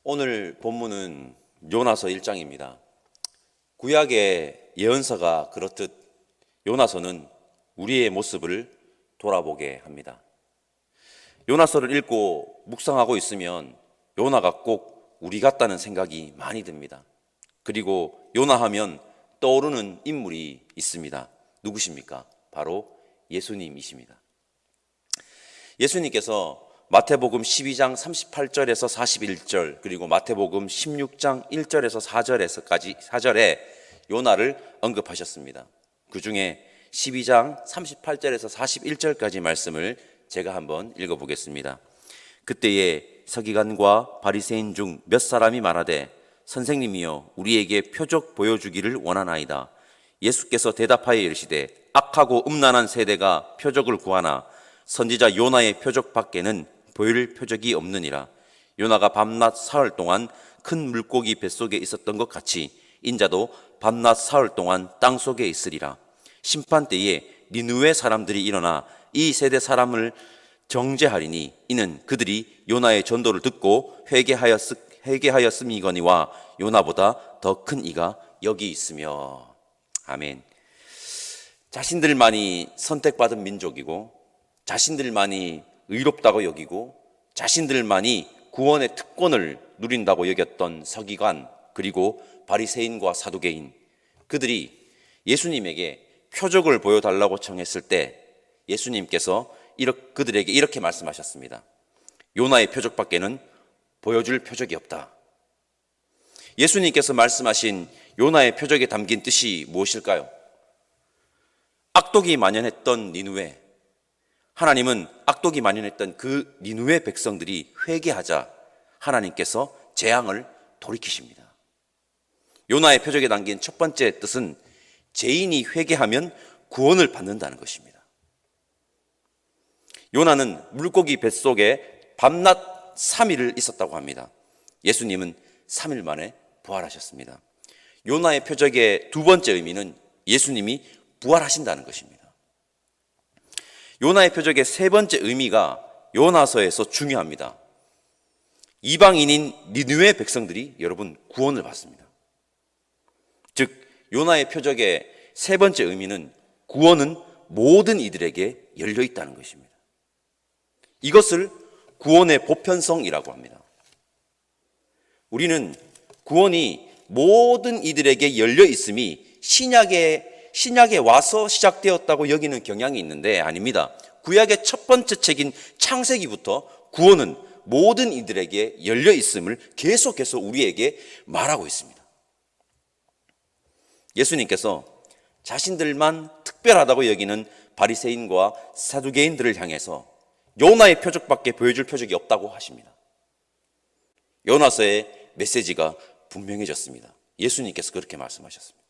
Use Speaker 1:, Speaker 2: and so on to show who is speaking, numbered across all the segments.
Speaker 1: 오늘 본문은 요나서 1장입니다. 구약의 예언서가 그렇듯 요나서는 우리의 모습을 돌아보게 합니다. 요나서를 읽고 묵상하고 있으면 요나가 꼭 우리 같다는 생각이 많이 듭니다. 그리고 요나하면 떠오르는 인물이 있습니다. 누구십니까? 바로 예수님이십니다. 예수님께서 마태복음 12장 38절에서 41절 그리고 마태복음 16장 1절에서 4절에 요나를 언급하셨습니다. 그 중에 12장 38절에서 41절까지 말씀을 제가 한번 읽어보겠습니다. 그때에 서기관과 바리새인 중 몇 사람이 말하되 선생님이여 우리에게 표적 보여주기를 원하나이다. 예수께서 대답하여 이르시되 악하고 음란한 세대가 표적을 구하나 선지자 요나의 표적 밖에는 보일 표적이 없느니라. 요나가 밤낮 사흘 동안 큰 물고기 뱃속에 있었던 것 같이 인자도 밤낮 사흘 동안 땅속에 있으리라. 심판 때에 니느웨 사람들이 일어나 이 세대 사람을 정죄하리니 이는 그들이 요나의 전도를 듣고 회개하였음이거니와 요나보다 더 큰 이가 여기 있으며. 아멘. 자신들만이 선택받은 민족이고 자신들만이 의롭다고 여기고 자신들만이 구원의 특권을 누린다고 여겼던 서기관 그리고 바리새인과 사두개인, 그들이 예수님에게 표적을 보여달라고 청했을 때 예수님께서 그들에게 이렇게 말씀하셨습니다. 요나의 표적밖에는 보여줄 표적이 없다. 예수님께서 말씀하신 요나의 표적에 담긴 뜻이 무엇일까요? 악독이 만연했던 니느웨, 하나님은 악독이 만연했던 그 니느웨 백성들이 회개하자 하나님께서 재앙을 돌이키십니다. 요나의 표적에 담긴 첫 번째 뜻은 죄인이 회개하면 구원을 받는다는 것입니다. 요나는 물고기 뱃속에 밤낮 3일을 있었다고 합니다. 예수님은 3일 만에 부활하셨습니다. 요나의 표적의 두 번째 의미는 예수님이 부활하신다는 것입니다. 요나의 표적의 세 번째 의미가 요나서에서 중요합니다. 이방인인 니느웨 백성들이 여러분 구원을 받습니다. 즉 요나의 표적의 세 번째 의미는 구원은 모든 이들에게 열려 있다는 것입니다. 이것을 구원의 보편성이라고 합니다. 우리는 구원이 모든 이들에게 열려 있음이 신약에 와서 시작되었다고 여기는 경향이 있는데 아닙니다. 구약의 첫 번째 책인 창세기부터 구원은 모든 이들에게 열려 있음을 계속해서 우리에게 말하고 있습니다. 예수님께서 자신들만 특별하다고 여기는 바리새인과 사두개인들을 향해서 요나의 표적밖에 보여줄 표적이 없다고 하십니다. 요나서의 메시지가 분명해졌습니다. 예수님께서 그렇게 말씀하셨습니다.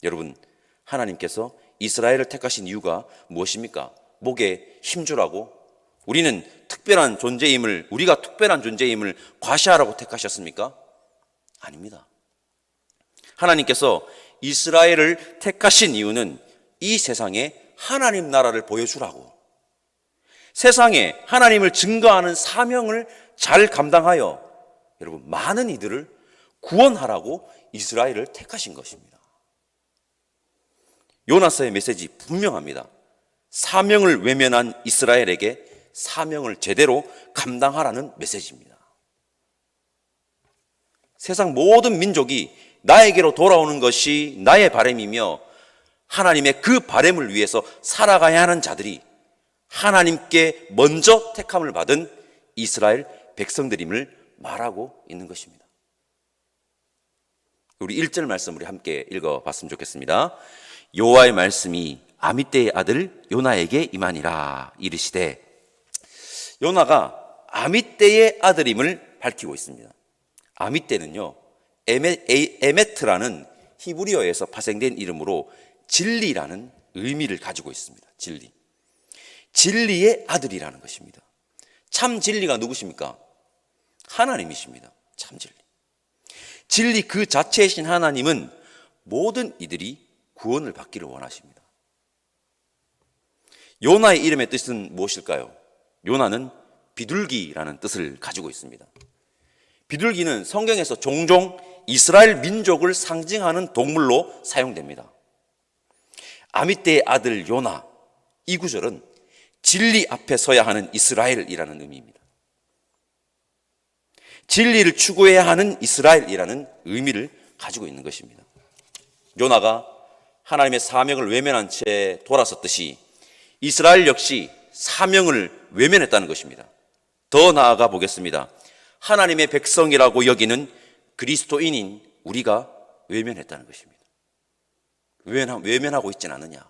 Speaker 1: 여러분, 하나님께서 이스라엘을 택하신 이유가 무엇입니까? 목에 힘주라고? 우리가 특별한 존재임을 과시하라고 택하셨습니까? 아닙니다. 하나님께서 이스라엘을 택하신 이유는 이 세상에 하나님 나라를 보여주라고, 세상에 하나님을 증거하는 사명을 잘 감당하여 여러분 많은 이들을 구원하라고 이스라엘을 택하신 것입니다. 요나서의 메시지 분명합니다. 사명을 외면한 이스라엘에게 사명을 제대로 감당하라는 메시지입니다. 세상 모든 민족이 나에게로 돌아오는 것이 나의 바람이며 하나님의 그 바람을 위해서 살아가야 하는 자들이 하나님께 먼저 택함을 받은 이스라엘 백성들임을 말하고 있는 것입니다. 우리 1절 말씀 우리 함께 읽어봤으면 좋겠습니다. 여호와의 말씀이 아미떼의 아들 요나에게 임하니라. 이르시되, 요나가 아미떼의 아들임을 밝히고 있습니다. 아미떼는요, 에메트라는 히브리어에서 파생된 이름으로 진리라는 의미를 가지고 있습니다. 진리의 아들이라는 것입니다. 참 진리가 누구십니까? 하나님이십니다. 참 진리. 진리 그 자체이신 하나님은 모든 이들이 구원을 받기를 원하십니다. 요나의 이름의 뜻은 무엇일까요? 요나는 비둘기라는 뜻을 가지고 있습니다. 비둘기는 성경에서 종종 이스라엘 민족을 상징하는 동물로 사용됩니다. 아미떼의 아들 요나, 이 구절은 진리 앞에 서야 하는 이스라엘이라는 의미입니다. 진리를 추구해야 하는 이스라엘이라는 의미를 가지고 있는 것입니다. 요나가 하나님의 사명을 외면한 채 돌아섰듯이 이스라엘 역시 사명을 외면했다는 것입니다. 더 나아가 보겠습니다. 하나님의 백성이라고 여기는 그리스도인인 우리가 외면했다는 것입니다. 외면하고 있진 않느냐.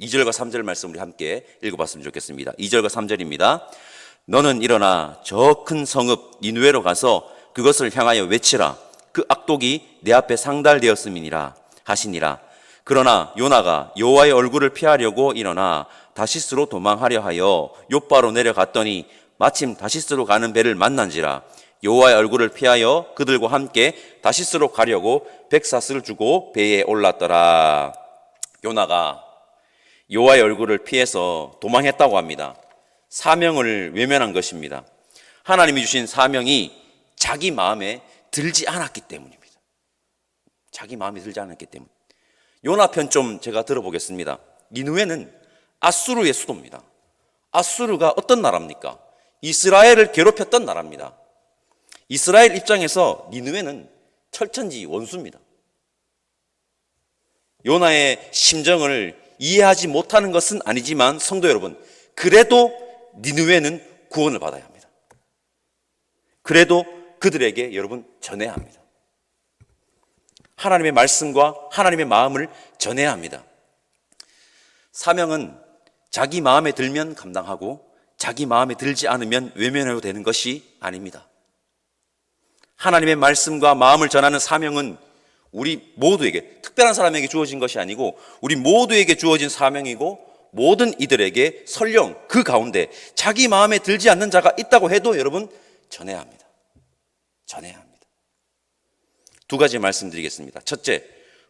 Speaker 1: 2절과 3절 말씀 우리 함께 읽어봤으면 좋겠습니다. 2절과 3절입니다. 너는 일어나 저 큰 성읍 니느웨로 가서 그것을 향하여 외치라. 그 악독이 내 앞에 상달되었음이니라 하시니라. 그러나 요나가 여호와의 얼굴을 피하려고 일어나 다시스로 도망하려 하여 욥바로 내려갔더니 마침 다시스로 가는 배를 만난지라. 여호와의 얼굴을 피하여 그들과 함께 다시스로 가려고 백사스를 주고 배에 올랐더라. 요나가 여호와의 얼굴을 피해서 도망했다고 합니다. 사명을 외면한 것입니다. 하나님이 주신 사명이 자기 마음에 들지 않았기 때문입니다. 자기 마음에 들지 않았기 때문. 요나 편 좀 제가 들어보겠습니다. 니느웨는 아수르의 수도입니다. 아수르가 어떤 나라입니까? 이스라엘을 괴롭혔던 나라입니다. 이스라엘 입장에서 니느웨는 철천지 원수입니다. 요나의 심정을 이해하지 못하는 것은 아니지만 성도 여러분, 그래도 니느웨는 구원을 받아야 합니다. 그래도 그들에게 여러분 전해야 합니다. 하나님의 말씀과 하나님의 마음을 전해야 합니다. 사명은 자기 마음에 들면 감당하고 자기 마음에 들지 않으면 외면해도 되는 것이 아닙니다. 하나님의 말씀과 마음을 전하는 사명은 우리 모두에게, 특별한 사람에게 주어진 것이 아니고 우리 모두에게 주어진 사명이고, 모든 이들에게 설령 그 가운데 자기 마음에 들지 않는 자가 있다고 해도 여러분 전해야 합니다. 전해야 합니다. 두 가지 말씀드리겠습니다. 첫째,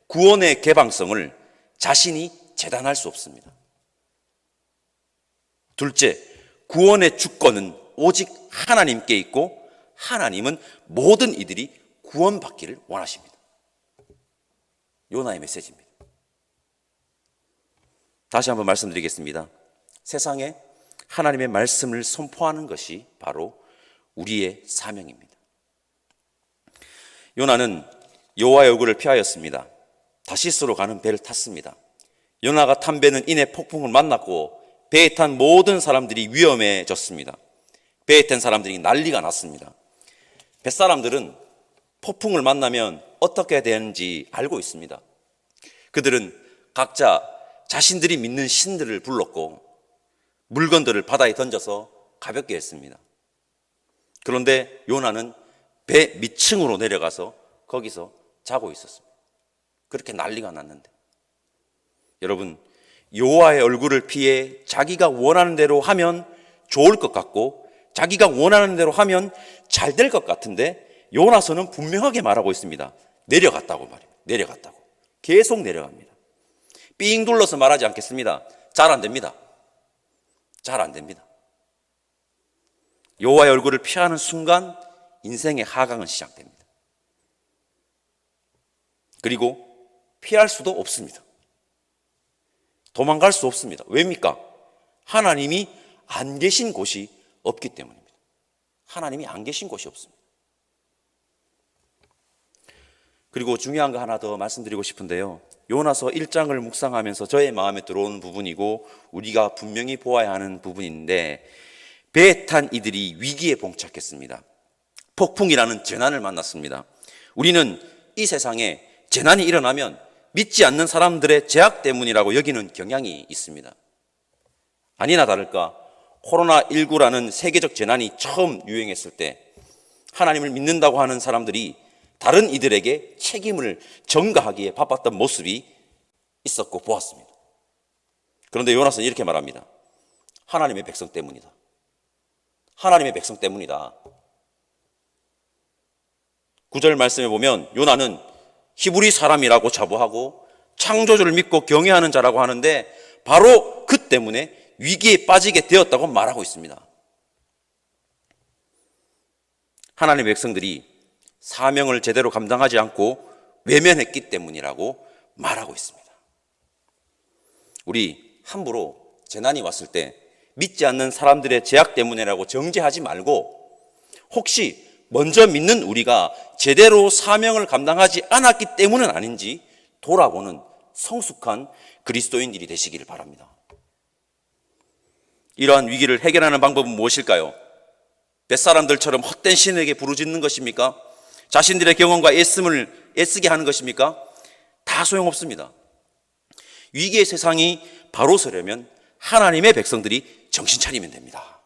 Speaker 1: 구원의 개방성을 자신이 재단할 수 없습니다. 둘째, 구원의 주권은 오직 하나님께 있고 하나님은 모든 이들이 구원받기를 원하십니다. 요나의 메시지입니다. 다시 한번 말씀드리겠습니다. 세상에 하나님의 말씀을 선포하는 것이 바로 우리의 사명입니다. 요나는 여호와의 얼굴을 피하였습니다. 다시스로 가는 배를 탔습니다. 요나가 탄 배는 이내 폭풍을 만났고 배에 탄 모든 사람들이 위험해졌습니다. 배에 탄 사람들이 난리가 났습니다. 뱃사람들은 폭풍을 만나면 어떻게 되는지 알고 있습니다. 그들은 각자 자신들이 믿는 신들을 불렀고 물건들을 바다에 던져서 가볍게 했습니다. 그런데 요나는 배 밑층으로 내려가서 거기서 자고 있었습니다. 그렇게 난리가 났는데, 여러분, 여호와의 얼굴을 피해 자기가 원하는 대로 하면 좋을 것 같고 자기가 원하는 대로 하면 잘 될 것 같은데 요나서는 분명하게 말하고 있습니다. 내려갔다고 말입니다. 내려갔다고. 계속 내려갑니다. 삥 둘러서 말하지 않겠습니다. 잘 안 됩니다. 잘 안 됩니다. 여호와의 얼굴을 피하는 순간 인생의 하강은 시작됩니다. 그리고 피할 수도 없습니다. 도망갈 수 없습니다. 왜입니까? 하나님이 안 계신 곳이 없기 때문입니다. 하나님이 안 계신 곳이 없습니다. 그리고 중요한 거 하나 더 말씀드리고 싶은데요. 요나서 1장을 묵상하면서 저의 마음에 들어오는 부분이고 우리가 분명히 보아야 하는 부분인데, 배에 탄 이들이 위기에 봉착했습니다. 폭풍이라는 재난을 만났습니다. 우리는 이 세상에 재난이 일어나면 믿지 않는 사람들의 제약 때문이라고 여기는 경향이 있습니다. 아니나 다를까 코로나19라는 세계적 재난이 처음 유행했을 때 하나님을 믿는다고 하는 사람들이 다른 이들에게 책임을 전가하기에 바빴던 모습이 있었고 보았습니다. 그런데 요나서는 이렇게 말합니다. 하나님의 백성 때문이다. 하나님의 백성 때문이다. 9절 말씀에 보면 요나는 히브리 사람이라고 자부하고 창조주를 믿고 경외하는 자라고 하는데 바로 그 때문에 위기에 빠지게 되었다고 말하고 있습니다. 하나님의 백성들이 사명을 제대로 감당하지 않고 외면했기 때문이라고 말하고 있습니다. 우리 함부로 재난이 왔을 때 믿지 않는 사람들의 제약 때문이라고 정죄하지 말고, 혹시 먼저 믿는 우리가 제대로 사명을 감당하지 않았기 때문은 아닌지 돌아보는 성숙한 그리스도인들이 되시기를 바랍니다. 이러한 위기를 해결하는 방법은 무엇일까요? 뱃사람들처럼 헛된 신에게 부르짖는 것입니까? 자신들의 경험과 애쓰게 하는 것입니까? 다 소용없습니다. 위기의 세상이 바로 서려면 하나님의 백성들이 정신 차리면 됩니다.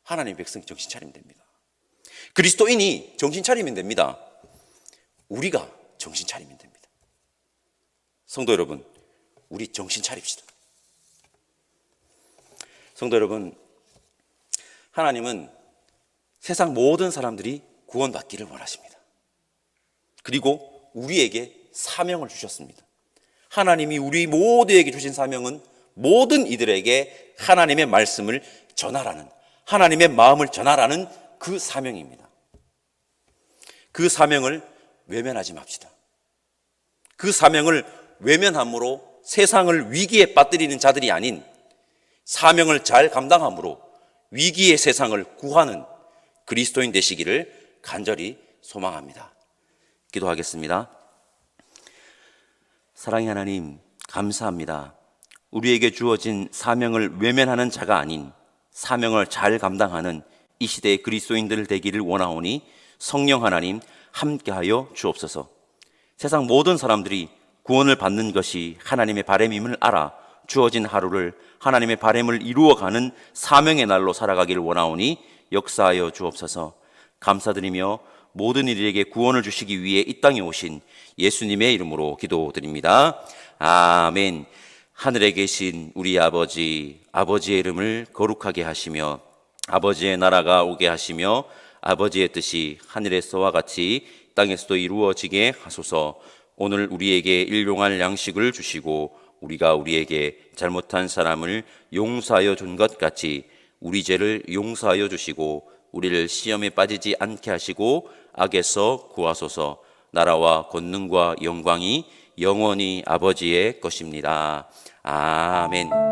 Speaker 1: 하나님의 백성이 정신 차리면 됩니다. 그리스도인이 정신 차리면 됩니다. 우리가 정신 차리면 됩니다. 성도 여러분, 우리 정신 차립시다. 성도 여러분, 하나님은 세상 모든 사람들이 구원받기를 원하십니다. 그리고 우리에게 사명을 주셨습니다. 하나님이 우리 모두에게 주신 사명은 모든 이들에게 하나님의 말씀을 전하라는, 하나님의 마음을 전하라는 그 사명입니다. 그 사명을 외면하지 맙시다. 그 사명을 외면함으로 세상을 위기에 빠뜨리는 자들이 아닌, 사명을 잘 감당함으로 위기의 세상을 구하는 그리스도인 되시기를 간절히 소망합니다. 기도하겠습니다. 사랑의 하나님, 감사합니다. 우리에게 주어진 사명을 외면하는 자가 아닌 사명을 잘 감당하는 이 시대의 그리스도인들 되기를 원하오니 성령 하나님 함께하여 주옵소서. 세상 모든 사람들이 구원을 받는 것이 하나님의 바람임을 알아 주어진 하루를 하나님의 바람을 이루어가는 사명의 날로 살아가기를 원하오니 역사하여 주옵소서. 감사드리며 모든 이들에게 구원을 주시기 위해 이 땅에 오신 예수님의 이름으로 기도드립니다. 아멘. 하늘에 계신 우리 아버지, 아버지의 이름을 거룩하게 하시며 아버지의 나라가 오게 하시며 아버지의 뜻이 하늘에서와 같이 땅에서도 이루어지게 하소서. 오늘 우리에게 일용할 양식을 주시고 우리가 우리에게 잘못한 사람을 용서하여 준 것 같이 우리 죄를 용서하여 주시고 우리를 시험에 빠지지 않게 하시고 악에서 구하소서. 나라와 권능과 영광이 영원히 아버지의 것입니다. 아멘.